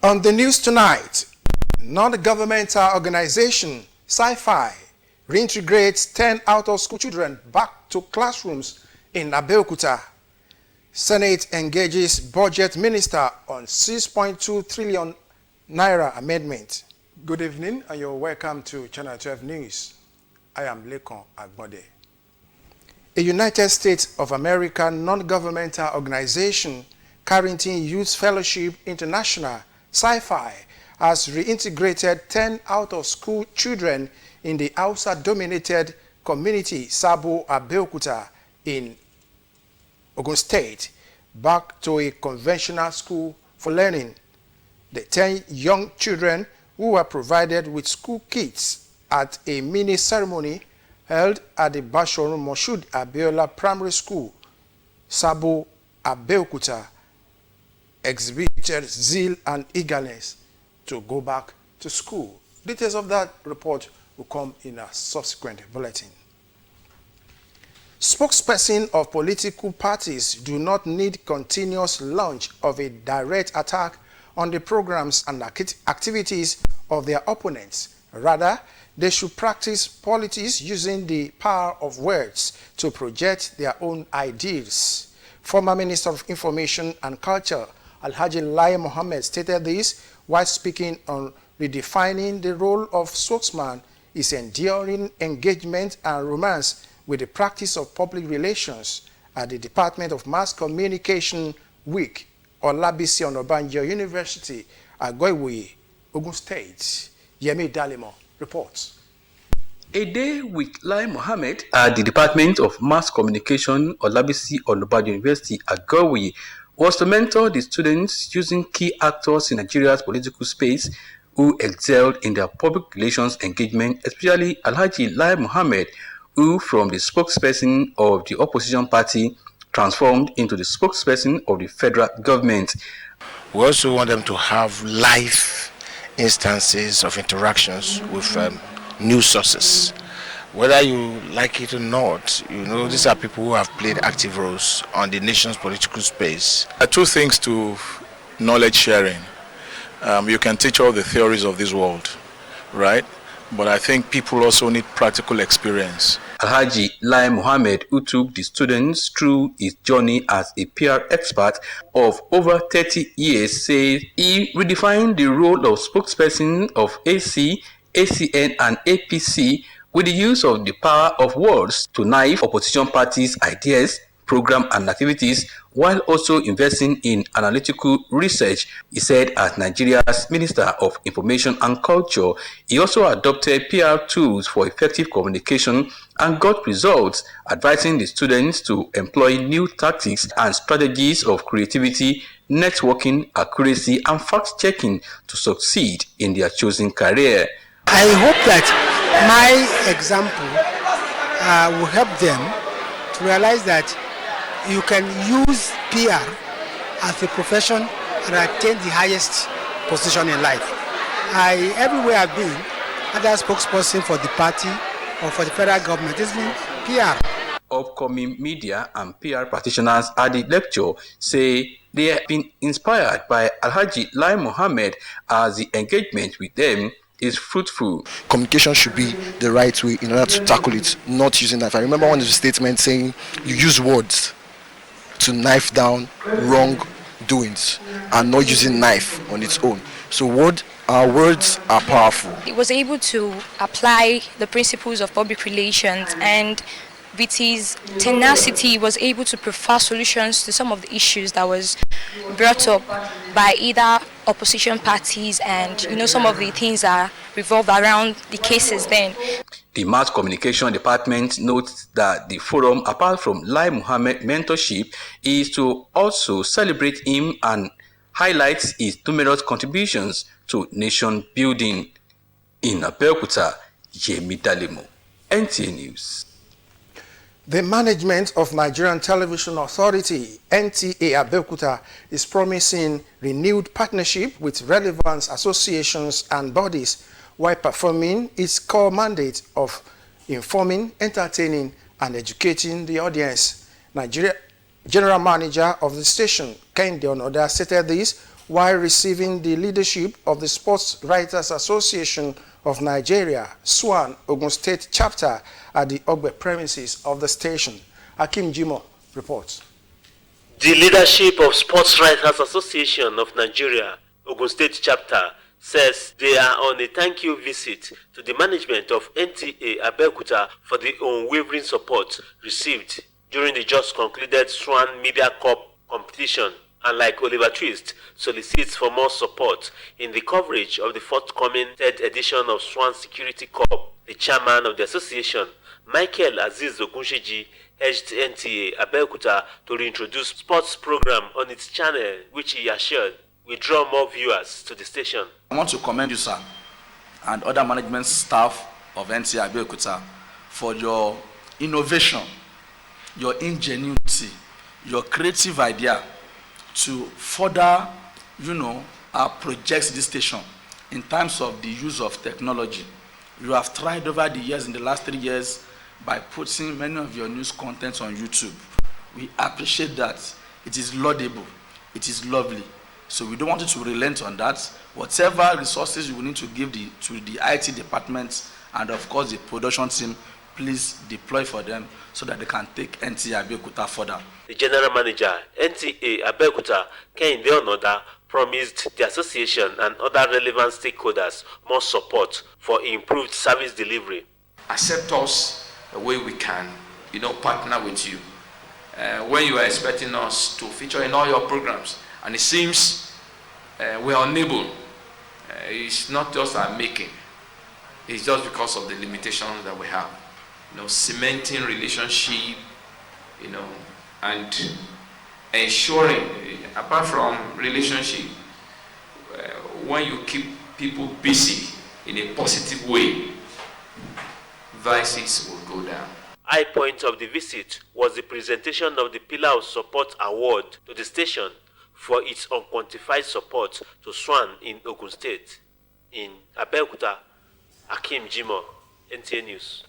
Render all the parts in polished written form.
On the news tonight, non-governmental organization Sci-Fi reintegrates 10 out-of-school children back to classrooms in Abeokuta. Senate engages budget minister on 6.2 trillion naira amendment. Good evening and you're welcome to Channel 12 News. I am Lekon Agbode. A United States of America non-governmental organization, Carrington Youth Fellowship International, Sci-Fi, has reintegrated 10 out-of-school children in the Hausa-dominated community Nta Abeokuta in Ogun State back to a conventional school for learning. The 10 young children who were provided with school kits at a mini ceremony held at the Bashoru Moshood Abiola Primary School, Nta Abeokuta, exhibited zeal and eagerness to go back to school. Details of that report will come in a subsequent bulletin. Spokespersons of political parties do not need continuous launch of a direct attack on the programs and activities of their opponents. Rather, they should practice politics using the power of words to project their own ideals. Former Minister of Information and Culture, Alhaji Lai Mohammed, stated this while speaking on redefining the role of spokesman, his enduring engagement and romance with the practice of public relations at the Department of Mass Communication Week, Olabisi Onabanjo University, Agoiwoye, Ogun State. Yemi Dalimo reports. A day with Lai Mohammed at the Department of Mass Communication, Olabisi Onabanjo University, Agoiwoye, was to mentor the students using key actors in Nigeria's political space who excelled in their public relations engagement, especially Alhaji Lai Mohammed, who from the spokesperson of the opposition party transformed into the spokesperson of the federal government. We also want them to have live instances of interactions with news sources. Whether you like it or not, you know, these are people who have played active roles on the nation's political space. There are two things to knowledge sharing. You can teach all the theories of this world, right? But I think people also need practical experience. Alhaji Lai Mohammed, who took the students through his journey as a PR expert of over 30 years, says he redefined the role of spokesperson of AC, ACN and APC with the use of the power of words to knife opposition parties' ideas, programs and activities, while also investing in analytical research. He said as Nigeria's Minister of Information and Culture, he also adopted PR tools for effective communication and got results, advising the students to employ new tactics and strategies of creativity, networking, accuracy, and fact-checking to succeed in their chosen career. I hope that my example will help them to realize that you can use PR as a profession and attain the highest position in life. Everywhere I've been, either spokesperson for the party or for the federal government, it's been PR. Upcoming media and PR practitioners at the lecture say they have been inspired by Alhaji Lai Mohammed as the engagement with them is fruitful. Communication should be the right way in order to tackle it, not using knife. I remember one of the statements saying you use words to knife down wrongdoings and not using knife on its own. So our words are powerful. He was able to apply the principles of public relations, and with his tenacity was able to provide solutions to some of the issues that was brought up by either opposition parties, and some of the things that revolve around the cases then. The Mass Communication Department notes that the forum, apart from Lai Mohammed mentorship, is to also celebrate him and highlight his numerous contributions to nation building. In Abeokuta, Yemi Dalimo, NTA News. The management of Nigerian Television Authority, Nta Abeokuta, is promising renewed partnership with relevant associations and bodies while performing its core mandate of informing, entertaining, and educating the audience. Nigeria General Manager of the station, Kehinde Onoda, stated this while receiving the leadership of the Sports Writers Association of Nigeria, SWAN, Ogun State chapter at the Ogbe premises of the station. Akim Jimo reports. The leadership of Sports Writers Association of Nigeria, Ogun State chapter, says they are on a thank you visit to the management of Nta Abeokuta for the unwavering support received during the just concluded Swan Media Cup competition, and like Oliver Twist, solicits for more support in the coverage of the forthcoming third edition of Swan Security Cup. The chairman of the association, Michael Aziz Ogunsheji, urged Nta Abeokuta to reintroduce sports program on its channel, which he assured will draw more viewers to the station. I want to commend you, sir, and other management staff of Nta Abeokuta for your innovation, your ingenuity, your creative idea to further, project this station in terms of the use of technology. You have tried over the years, in the last 3 years, by putting many of your news contents on YouTube. We appreciate that. It is laudable. It is lovely. So we don't want you to relent on that. Whatever resources you will need to give to the IT department and of course the production team, please deploy for them so that they can take Nta Abeokuta further. The general manager, Nta Abeokuta, Kehinde Onoda, promised the association and other relevant stakeholders more support for improved service delivery. Accept us the way we can, partner with you. When you are expecting us to feature in all your programs, and it seems we are unable, it's not just our making, it's just because of the limitations that we have. Cementing relationship, and ensuring, apart from relationship, when you keep people busy in a positive way, vices will go down. High point of the visit was the presentation of the Pillar of Support Award to the station for its unquantified support to Swan in Ogun State. In Abeokuta, Akim Jimo, NTA News.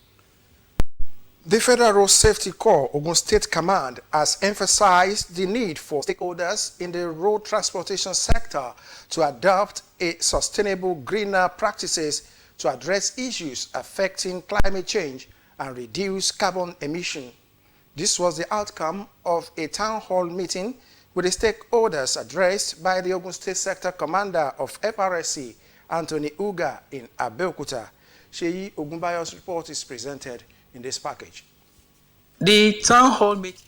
The Federal Road Safety Corps, Ogun State Command, has emphasized the need for stakeholders in the road transportation sector to adopt sustainable greener practices to address issues affecting climate change and reduce carbon emission. This was the outcome of a town hall meeting with the stakeholders addressed by the Ogun State Sector Commander of FRSC, Anthony Uga, in Abeokuta. Sheyi Ogunbayo's report is presented in this package. The town hall meeting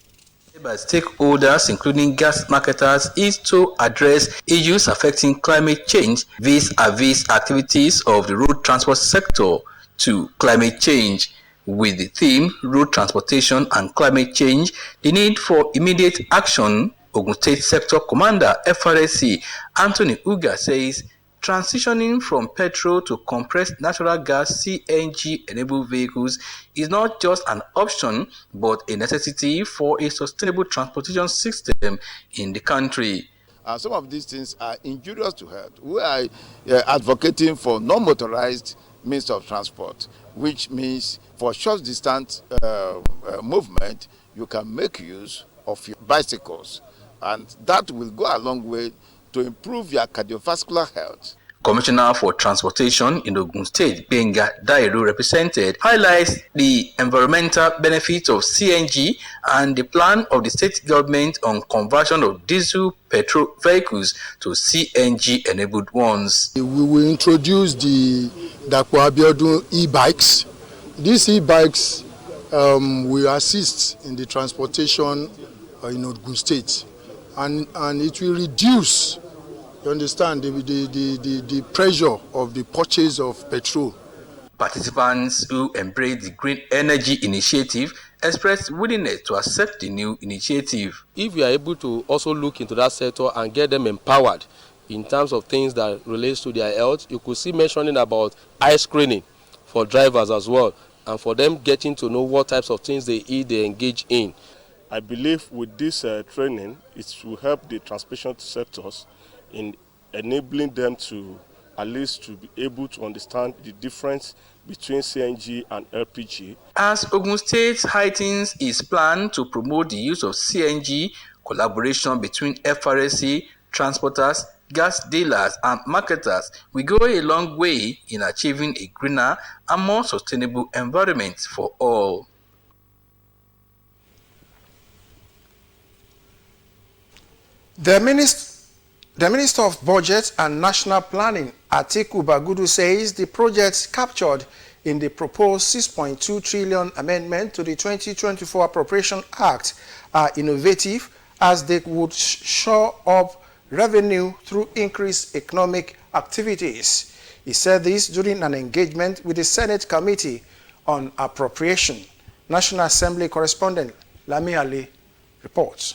by stakeholders, including gas marketers, is to address issues affecting climate change vis-a-vis activities of the road transport sector to climate change. With the theme Road Transportation and Climate Change, the need for immediate action, Ogun State Sector Commander FRSC Anthony Uga says transitioning from petrol to compressed natural gas CNG-enabled vehicles is not just an option but a necessity for a sustainable transportation system in the country. Some of these things are injurious to health. We are advocating for non-motorized means of transport, which means for short distance movement, you can make use of your bicycles, and that will go a long way to improve your cardiovascular health. Commissioner for Transportation in Ogun State, Benga Dairo, represented, highlights the environmental benefits of CNG and the plan of the state government on conversion of diesel petrol vehicles to CNG-enabled ones. We will introduce the Nta Abeokuta e-bikes. These e-bikes will assist in the transportation in Ogun State, and it will reduce, you understand, the pressure of the purchase of petrol. Participants who embraced the Green Energy Initiative expressed willingness to accept the new initiative. If we are able to also look into that sector and get them empowered in terms of things that relates to their health, you could see mentioning about eye screening for drivers as well, and for them getting to know what types of things they eat, they engage in. I believe with this training, it will help the transportation sectors in enabling them to at least to be able to understand the difference between CNG and LPG. As Ogun State heightens its plan to promote the use of CNG, collaboration between FRSC, transporters, gas dealers and marketers will go a long way in achieving a greener and more sustainable environment for all. The Minister of Budget and National Planning, Nta Abeokuta, says the projects captured in the proposed 6.2 trillion amendment to the 2024 Appropriation Act are innovative, as they would shore up revenue through increased economic activities. He said this during an engagement with the Senate Committee on Appropriation. National Assembly correspondent Lami Ali reports.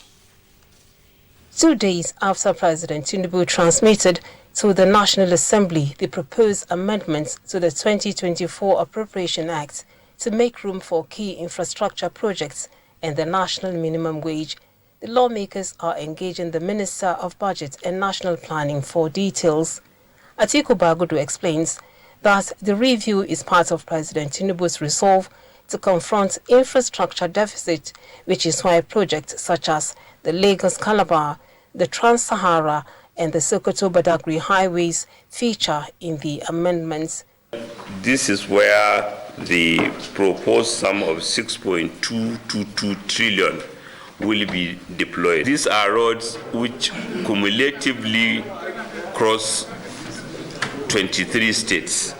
2 days after President Tinubu transmitted to the National Assembly the proposed amendments to the 2024 Appropriation Act to make room for key infrastructure projects and the national minimum wage, the lawmakers are engaging the Minister of Budget and National Planning for details. Nta Abeokuta explains that the review is part of President Tinubu's resolve to confront infrastructure deficit, which is why projects such as the Lagos-Calabar, the Trans-Sahara, and the Sokoto-Badagry highways feature in the amendments. This is where the proposed sum of 6.222 trillion will be deployed. These are roads which cumulatively cross 23 states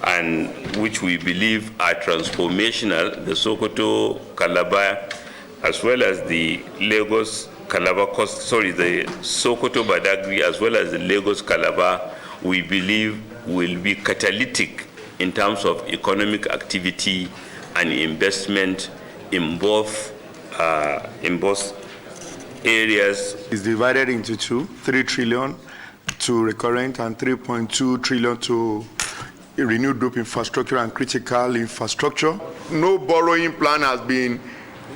and which we believe are transformational, the Sokoto-Calabar as well as the Lagos-Calabar the Sokoto-Badagry as well as the Lagos-Calabar, we believe will be catalytic in terms of economic activity and investment in both areas. It's divided into two, 3 trillion to recurrent and 3.2 trillion to renewed group infrastructure and critical infrastructure. No borrowing plan has been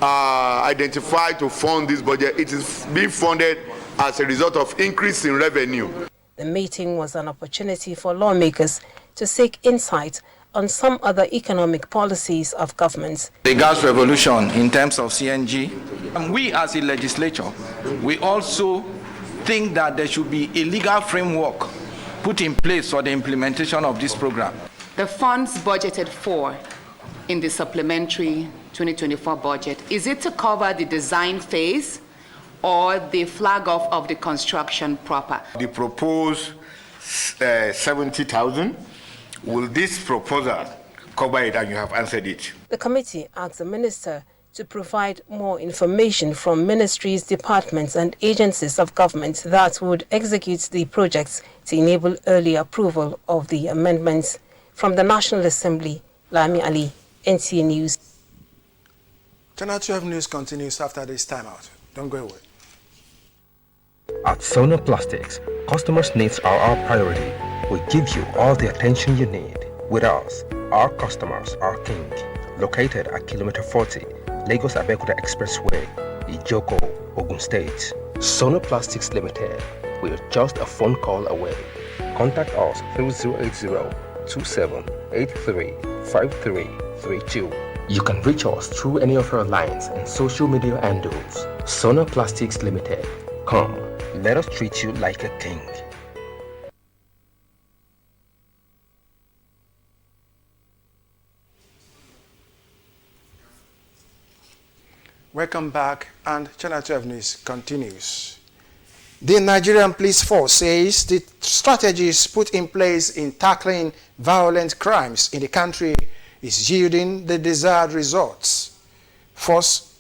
identified to fund this budget. It is being funded as a result of increase in revenue. The meeting was an opportunity for lawmakers to seek insight on some other economic policies of government. The gas revolution in terms of CNG, and we as a legislature, we also think that there should be a legal framework put in place for the implementation of this program. The funds budgeted for in the supplementary 2024 budget, is it to cover the design phase or the flag off of the construction proper? The proposed 70,000, will this proposal cover it? And you have answered it. The committee asked the minister to provide more information from ministries, departments and agencies of government that would execute the projects to enable early approval of the amendments. From the National Assembly, Lami Ali, NTA News. Channel 12 News continues after this timeout. Don't go away. At Sona Plastics, customers' needs are our priority. We give you all the attention you need. With us, our customers are king. Located at kilometer 40, Lagos Abeokuta Expressway, Ijoko, Ogun State. Sona Plastics Limited, we're just a phone call away. Contact us through 080-2783-5332. You can reach us through any of our lines and social media handles. Sona Plastics Limited. Come, let us treat you like a king. Welcome back, and Channel 12 News continues. The Nigerian police force says the strategies put in place in tackling violent crimes in the country is yielding the desired results. Force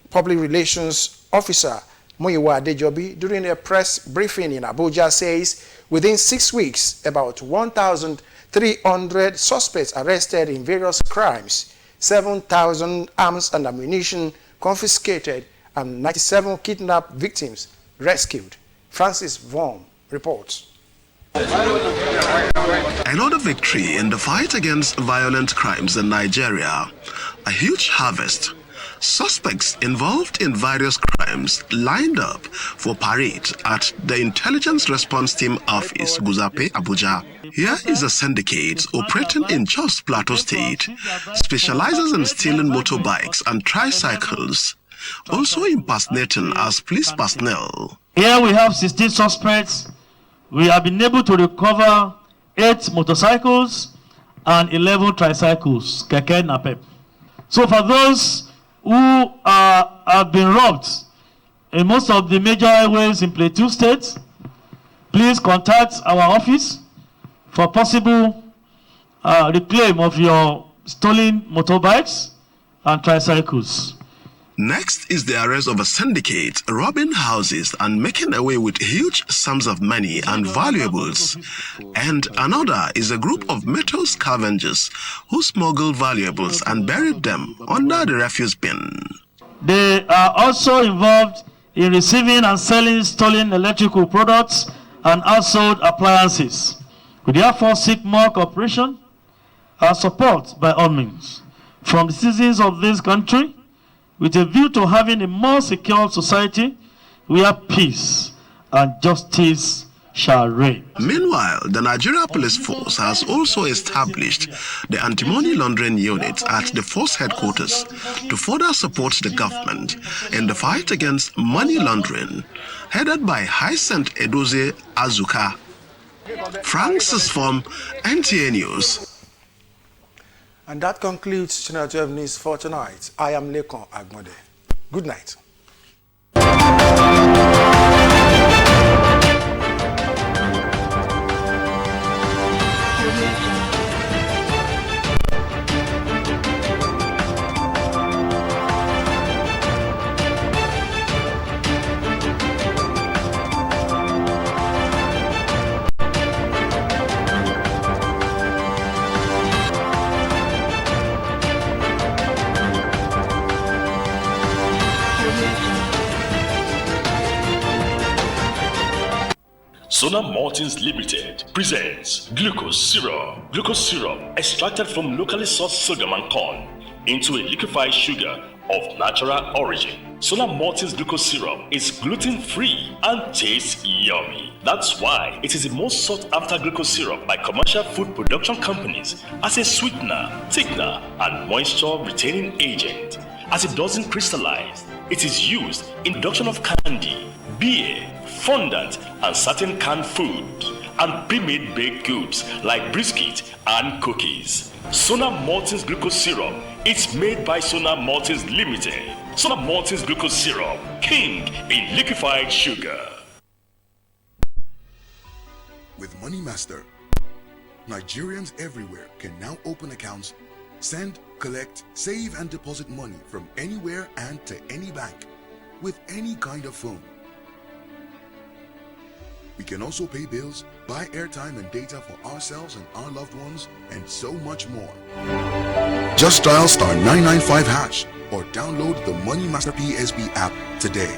Public Relations Officer Muyiwa Adejobi, during a press briefing in Abuja, says within 6 weeks, about 1,300 suspects arrested in various crimes, 7,000 arms and ammunition confiscated, and 97 kidnapped victims rescued. Francis Vaughan reports. Another victory in the fight against violent crimes in Nigeria. A huge harvest. Suspects involved in various crimes lined up for parade at the Intelligence Response Team Office, Guzape, Abuja. Here is a syndicate operating in Jos Plateau State, specializes in stealing motorbikes and tricycles, also impersonating as police personnel. Here we have 16 suspects we have been able to recover 8 motorcycles and 11 tricycles, keke napep. So for those who have been robbed in most of the major highways in Plateau State, please contact our office for possible reclaim of your stolen motorbikes and tricycles. Next is the arrest of a syndicate robbing houses and making away with huge sums of money and valuables. And another is a group of metal scavengers who smuggled valuables and buried them under the refuse bin. They are also involved in receiving and selling stolen electrical products and household appliances. We therefore seek more cooperation and support by all means from the citizens of this country, with a view to having a more secure society where peace and justice shall reign. Meanwhile, the Nigeria Police Force has also established the anti-money laundering unit at the force headquarters to further support the government in the fight against money laundering, headed by Hyacinth Edozie Azuka. Francis from NTA News. And that concludes Channel 12 News for tonight. I am Lekon Agbonde. Good night. Sona Maltings Limited presents glucose syrup. Glucose syrup extracted from locally sourced sorghum and corn into a liquefied sugar of natural origin. Sona Maltings glucose syrup is gluten-free and tastes yummy. That's why it is the most sought after glucose syrup by commercial food production companies as a sweetener, thickener, and moisture retaining agent. As it doesn't crystallize, it is used in production of candy, beer, fondant, and certain canned food, and pre-made baked goods like brisket and cookies. Sona Maltings glucose syrup is made by Sona Maltings Limited. Sona Maltings glucose syrup, king in liquefied sugar. With Money Master, Nigerians everywhere can now open accounts, send, collect, save, and deposit money from anywhere and to any bank with any kind of phone. We can also pay bills, buy airtime and data for ourselves and our loved ones, and so much more. Just dial *995# or download the Money Master PSB app today.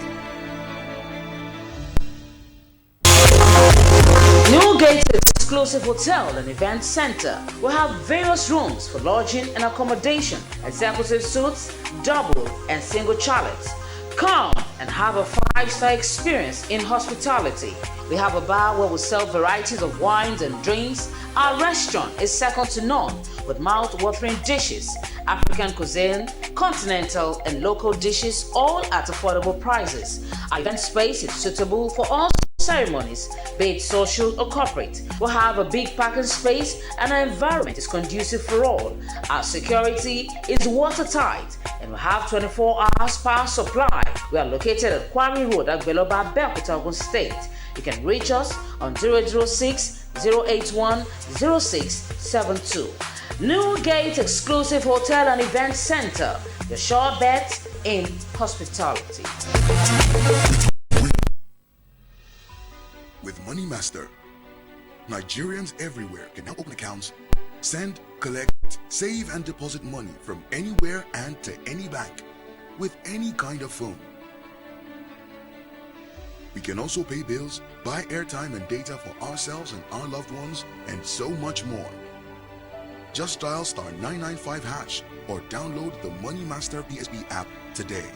Newgate Exclusive Hotel and Event Center will have various rooms for lodging and accommodation, executive suites, double and single chalets. Come and have a 5-star experience in hospitality. We have a bar where we sell varieties of wines and drinks. Our restaurant is second to none with mouth-watering dishes, African cuisine, continental and local dishes, all at affordable prices. Our event space is suitable for all ceremonies, be it social or corporate. We'll have a big parking space and our environment is conducive for all. Our security is watertight and we have 24 hours power supply. We are located at Quarry Road at Nta Abeokuta, Ogun State. You can reach us on 086-081-0672. Newgate Exclusive Hotel and Event Center, your sure bet in hospitality. With Money Master, Nigerians everywhere can now open accounts, send, collect, save, and deposit money from anywhere and to any bank with any kind of phone. We can also pay bills, buy airtime and data for ourselves and our loved ones, and so much more. Just dial *995# or download the Money Master PSB app today.